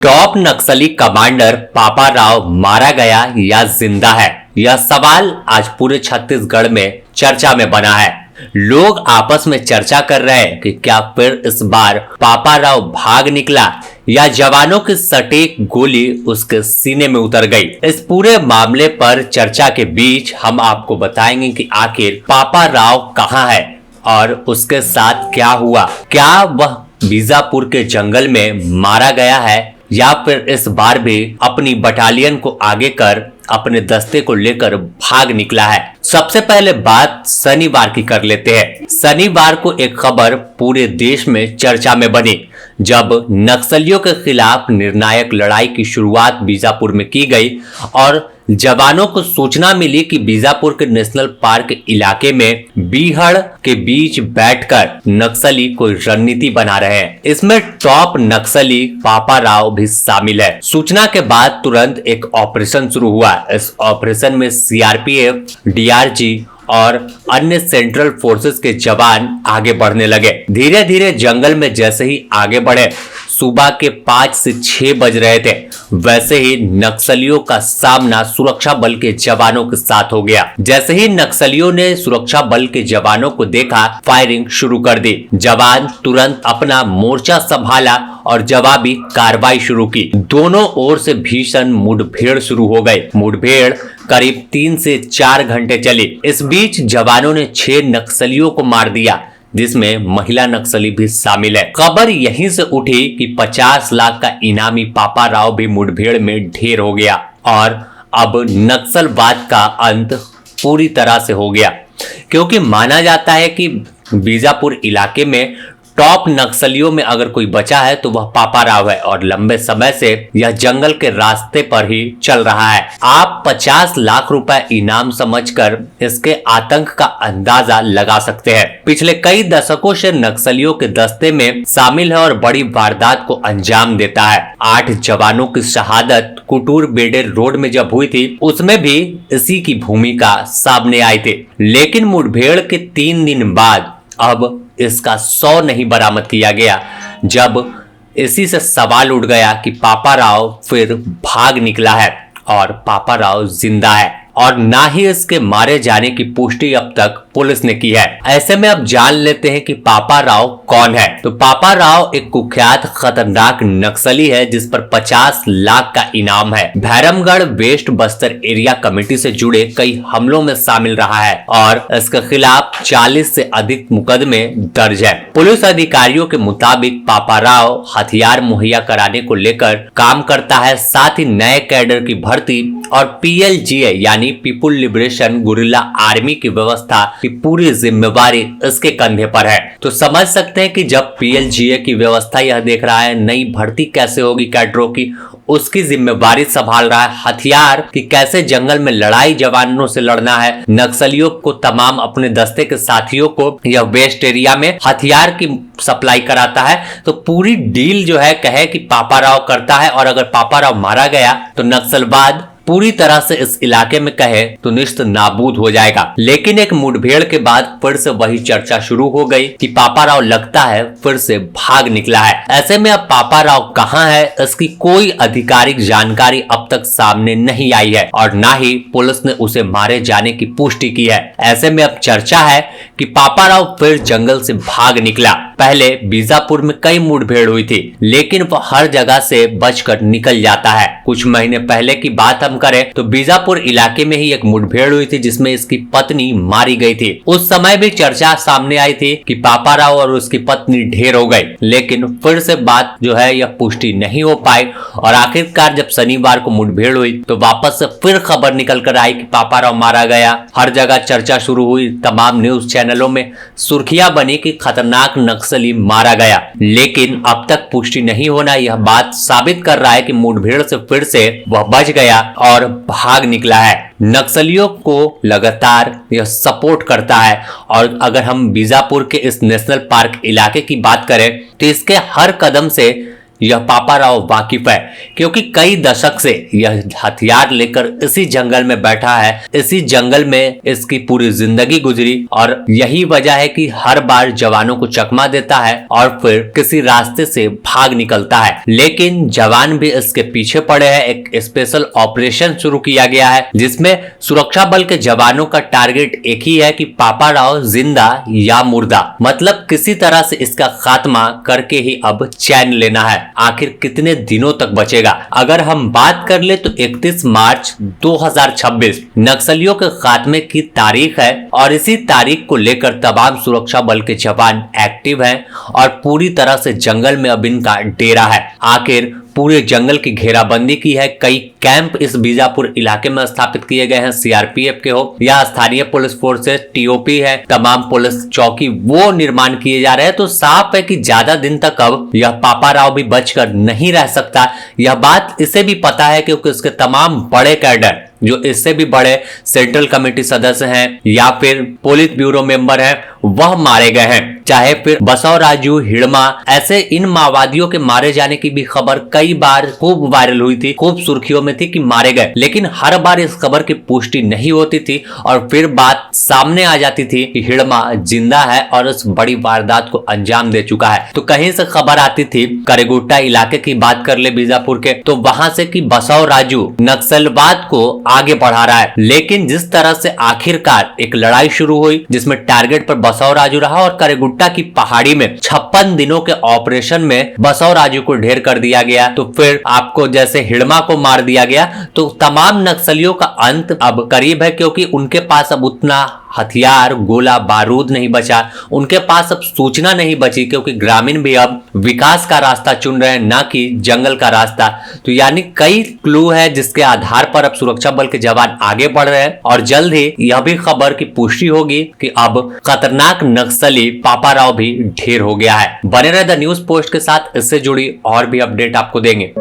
Top नक्सली commander पापा राव मारा गया या जिंदा है? यह सवाल आज पूरे छत्तीसगढ़ में चर्चा में बना है। लोग आपस में चर्चा कर रहे हैं कि क्या फिर इस बार पापा राव भाग निकला या जवानों की सटीक गोली उसके सीने में उतर गई। इस पूरे मामले पर चर्चा के बीच हम आपको बताएंगे कि आखिर पापा राव कहां है और उसके साथ क्या हुआ। क्या वह बीजापुर के जंगल में मारा गया है या फिर इस बार भी अपनी बटालियन को आगे कर अपने दस्ते को लेकर भाग निकला है। सबसे पहले बात शनिवार की कर लेते हैं। शनिवार को एक खबर पूरे देश में चर्चा में बनी जब नक्सलियों के खिलाफ निर्णायक लड़ाई की शुरुआत बीजापुर में की गई और जवानों को सूचना मिली कि बीजापुर के नेशनल पार्क इलाके में बीहड़ के बीच बैठकर नक्सली कोई रणनीति बना रहे हैं। इसमें टॉप नक्सली पापा राव भी शामिल है। सूचना के बाद तुरंत एक ऑपरेशन शुरू हुआ। इस ऑपरेशन में सीआरपीएफ, डीआरजी और अन्य सेंट्रल फोर्सेस के जवान आगे बढ़ने लगे। धीरे धीरे जंगल में जैसे ही आगे बढ़े, सुबह के 5 से 6 बज रहे थे, वैसे ही नक्सलियों का सामना सुरक्षा बल के जवानों के साथ हो गया। जैसे ही नक्सलियों ने सुरक्षा बल के जवानों को देखा, फायरिंग शुरू कर दी। जवान तुरंत अपना मोर्चा संभाला और जवाबी कार्रवाई शुरू की। दोनों ओर से भीषण मुठभेड़ शुरू हो गई। मुठभेड़ करीब 3 से 4 घंटे चली। इस बीच जवानों ने 6 नक्सलियों को मार दिया, जिसमें महिला नक्सली भी शामिल है। खबर यहीं से उठी कि 50 लाख का इनामी पापा राव भी मुठभेड़ में ढेर हो गया और अब नक्सलवाद का अंत पूरी तरह से हो गया, क्योंकि माना जाता है कि बीजापुर इलाके में टॉप नक्सलियों में अगर कोई बचा है तो वह पापा राव है और लंबे समय से यह जंगल के रास्ते पर ही चल रहा है। आप 50 लाख रुपए इनाम समझकर इसके आतंक का अंदाजा लगा सकते हैं। पिछले कई दशकों से नक्सलियों के दस्ते में शामिल है और बड़ी वारदात को अंजाम देता है। 8 जवानों की शहादत कुटूर बेडे रोड में जब हुई थी, उसमें भी इसी की भूमिका सामने आई थी। लेकिन मुठभेड़ के 3 दिन बाद अब इसका 100 नहीं बरामद किया गया, जब इसी से सवाल उठ गया कि पापा राव फिर भाग निकला है और पापा राव जिंदा है और ना ही इसके मारे जाने की पुष्टि अब तक पुलिस ने की है। ऐसे में अब जान लेते हैं कि पापा राव कौन है। तो पापा राव एक कुख्यात खतरनाक नक्सली है जिस पर 50 लाख का इनाम है। Bhairamgarh west Bastar area committee से जुड़े कई हमलों में शामिल रहा है और इसके खिलाफ 40 से अधिक मुकदमे दर्ज है। पुलिस अधिकारियों के मुताबिक पापा राव हथियार मुहैया कराने को लेकर काम करता है, साथ ही नए कैडर की भर्ती और पीएलजीए यानी पीपुल लिबरेशन गुरिल्ला आर्मी की व्यवस्था की पूरी जिम्मेवारी इसके कंधे पर है। तो समझ सकते हैं कि जब पीएलजीए की व्यवस्था यह देख रहा है, नई भर्ती कैसे होगी कैडरों की, उसकी जिम्मेवारी संभाल रहा है, हथियार कि कैसे जंगल में लड़ाई जवानों से लड़ना है, नक्सलियों को तमाम अपने दस्ते के साथियों को यह वेस्ट एरिया में हथियार की सप्लाई कराता है। तो पूरी डील जो है कहे कि पापा राव करता है और अगर पापा राव मारा गया तो नक्सलवाद पूरी तरह से इस इलाके में कहे तो निश्चित नाबूद हो जाएगा। लेकिन एक मुठभेड़ के बाद फिर से वही चर्चा शुरू हो गई कि पापा राव लगता है फिर से भाग निकला है। ऐसे में अब पापा राव कहां है, इसकी कोई आधिकारिक जानकारी अब तक सामने नहीं आई है और ना ही पुलिस ने उसे मारे जाने की पुष्टि की है। ऐसे में अब चर्चा है कि पापा राव फिर जंगल से भाग निकला। पहले बीजापुर में कई मुठभेड़ हुई थी, लेकिन वह हर जगह से बचकर निकल जाता है। कुछ महीने पहले की बात हम करें तो बीजापुर इलाके में ही एक मुठभेड़ हुई थी जिसमें इसकी पत्नी मारी गई थी। उस समय भी चर्चा सामने आई थी कि पापा राव और उसकी पत्नी ढेर हो गई, लेकिन फिर से बात जो है यह पुष्टि नहीं हो पाई और आखिरकार जब शनिवार को मुठभेड़ हुई तो वापस से फिर खबर निकल कर आई कि पापा राव मारा गया। हर जगह चर्चा शुरू हुई, तमाम न्यूज चैनलों में सुर्खियां बनी कि खतरनाक नक्सली मारा गया, लेकिन अब तक पुष्टि नहीं होना यह बात साबित कर रहा है कि मुठभेड़ से फिर से वह बच गया और भाग निकला है। नक्सलियों को लगातार यह सपोर्ट करता है और अगर हम बीजापुर के इस नेशनल पार्क इलाके की बात करें तो इसके हर कदम से यह पापा राव वाकिफ है, क्योंकि कई दशक से यह हथियार लेकर इसी जंगल में बैठा है। इसी जंगल में इसकी पूरी जिंदगी गुजरी और यही वजह है कि हर बार जवानों को चकमा देता है और फिर किसी रास्ते से भाग निकलता है। लेकिन जवान भी इसके पीछे पड़े हैं। एक स्पेशल ऑपरेशन शुरू किया गया है जिसमें सुरक्षा बल के जवानों का टारगेट एक ही है कि पापा राव जिंदा या मुर्दा, मतलब किसी तरह से इसका खात्मा करके ही अब चैन लेना है। आखिर कितने दिनों तक बचेगा? अगर हम बात कर ले तो 31 मार्च 2026 नक्सलियों के खात्मे की तारीख है और इसी तारीख को लेकर तमाम सुरक्षा बल के जवान एक्टिव हैं और पूरी तरह से जंगल में अब इनका डेरा है। आखिर पूरे जंगल की घेराबंदी की है। कई कैंप इस बीजापुर इलाके में स्थापित किए गए हैं, सीआरपीएफ के हो या स्थानीय पुलिस फोर्सेस, टीओपी है, तमाम पुलिस चौकी वो निर्माण किए जा रहे हैं। तो साफ है कि ज्यादा दिन तक अब यह पापा राव भी बचकर नहीं रह सकता। यह बात इसे भी पता है क्योंकि उसके तमाम बड़े कैडर जो इससे भी बड़े सेंट्रल कमेटी सदस्य हैं या फिर पोलित ब्यूरो मेंबर हैं वह मारे गए हैं। चाहे फिर बसव राजू, हिड़मा, ऐसे इन माओवादियों के मारे जाने की भी खबर कई बार खूब वायरल हुई थी, खूब सुर्खियों में थी कि मारे गए, लेकिन हर बार इस खबर की पुष्टि नहीं होती थी और फिर बात सामने आ जाती थी कि हिड़मा जिंदा है और इस बड़ी वारदात को अंजाम दे चुका है। तो कहीं से खबर आती थी, करेगुट्टा इलाके की बात कर ले बीजापुर के, तो वहां से कि बसव राजू नक्सलवाद को आगे बढ़ा रहा है। लेकिन जिस तरह से आखिरकार एक लड़ाई शुरू हुई जिसमें टारगेट पर बसव राजू रहा और करेगुट्टा की पहाड़ी में 56 दिनों के ऑपरेशन में बसव राजू को ढेर कर दिया गया। तो फिर आपको जैसे हिड़मा को मार दिया गया, तो तमाम नक्सलियों का अंत अब करीब है क्योंकि उनके पास अब उतना हथियार, गोला बारूद नहीं बचा, उनके पास अब सूचना नहीं बची क्योंकि ग्रामीण भी अब विकास का रास्ता चुन रहे हैं ना कि जंगल का रास्ता। तो यानी कई क्लू है जिसके आधार पर अब सुरक्षा बल के जवान आगे बढ़ रहे हैं और जल्द ही यह भी खबर की पुष्टि होगी कि अब खतरनाक नक्सली पापा राव भी ढेर हो गया है। बने रहे द न्यूज पोस्ट के साथ, इससे जुड़ी और भी अपडेट आपको देंगे।